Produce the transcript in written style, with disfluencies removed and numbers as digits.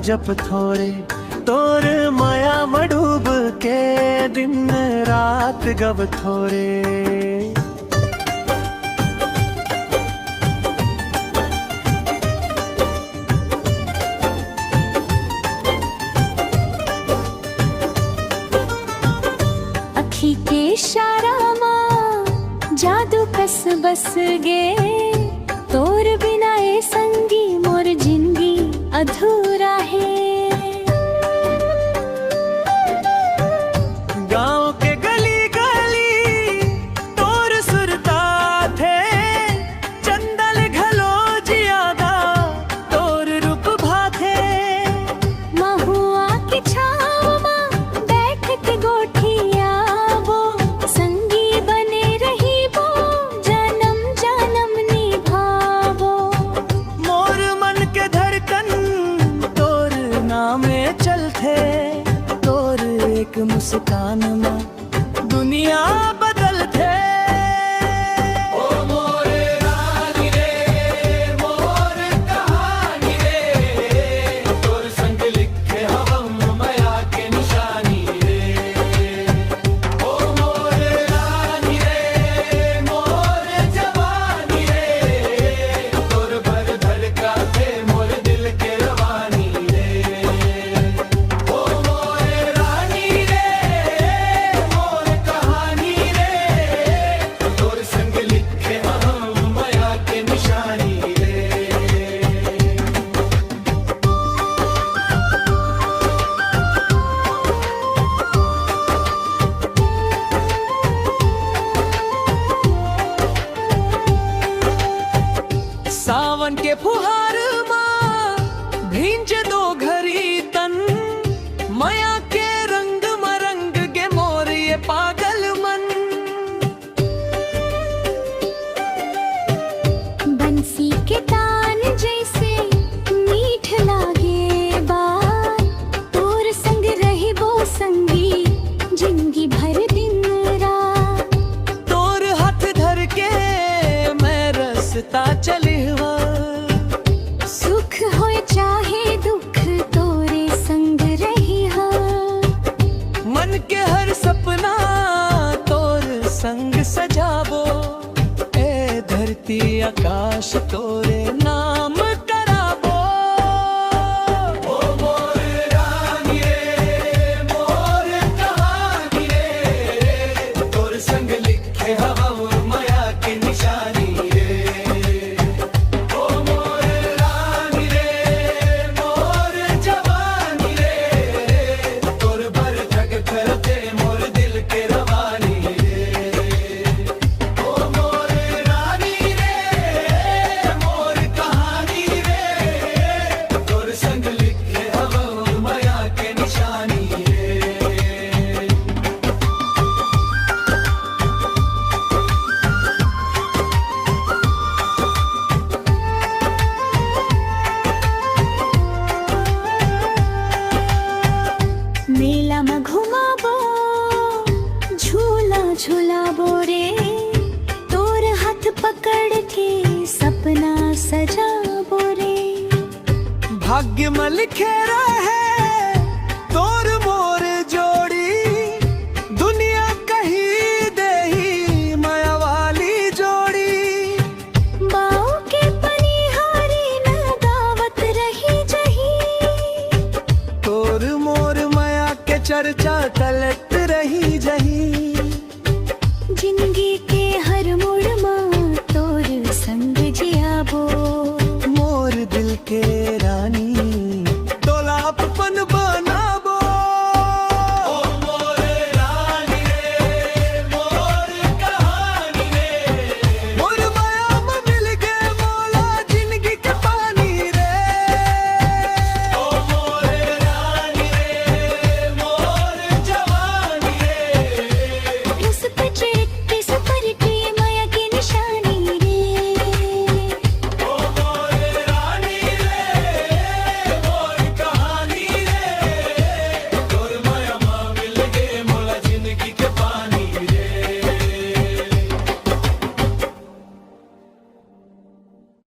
जप थोरे तोर माया मडूब के दिन रात गव थोरे। अखी के इशारा मां जादू कस बस गे तोर बिना ए संगी मोर जिंदगी अधूरा है। गांव के गली गली तोर सुरता थे चंदल घलो जियादा तोर रूप भाथे। महुआ की छाव मां बैठ के गोठिया वो संगी बने रही वो जन्म जन्म निभावो। मोर मन के धड़कन तोर नामे चलते तोर एक मुस्कान में दुनिया बदल थे। सावन के फुहार मां भींज दो घरी तन माया के रंग मरंग के मोर ये पागल मन। बंसी के तान जैसे मीठ लागे बात तोर संग रही वो संगी जिंदगी भर दिन रात। तोर हाथ धर के मैं रास्ता चली हुआ सुख हो चाहे दुख तोरे संग रही हा। मन के हर सपना तोर संग सजावो ए धरती आकाश तोरे नाम करावो। तोर संग लिखे हवा माया की निशानी मेला में घुमाबो झूला झूलाबो रे तोर हाथ पकड़ के सपना सजाबो रे। भाग्य में लिखे रहे तोर मोर जोड़ी दुनिया कही देही माया वाली जोड़ी। बाऊ के पनिहारी न दावत रही जही तोर मोर माया के चर्चा तले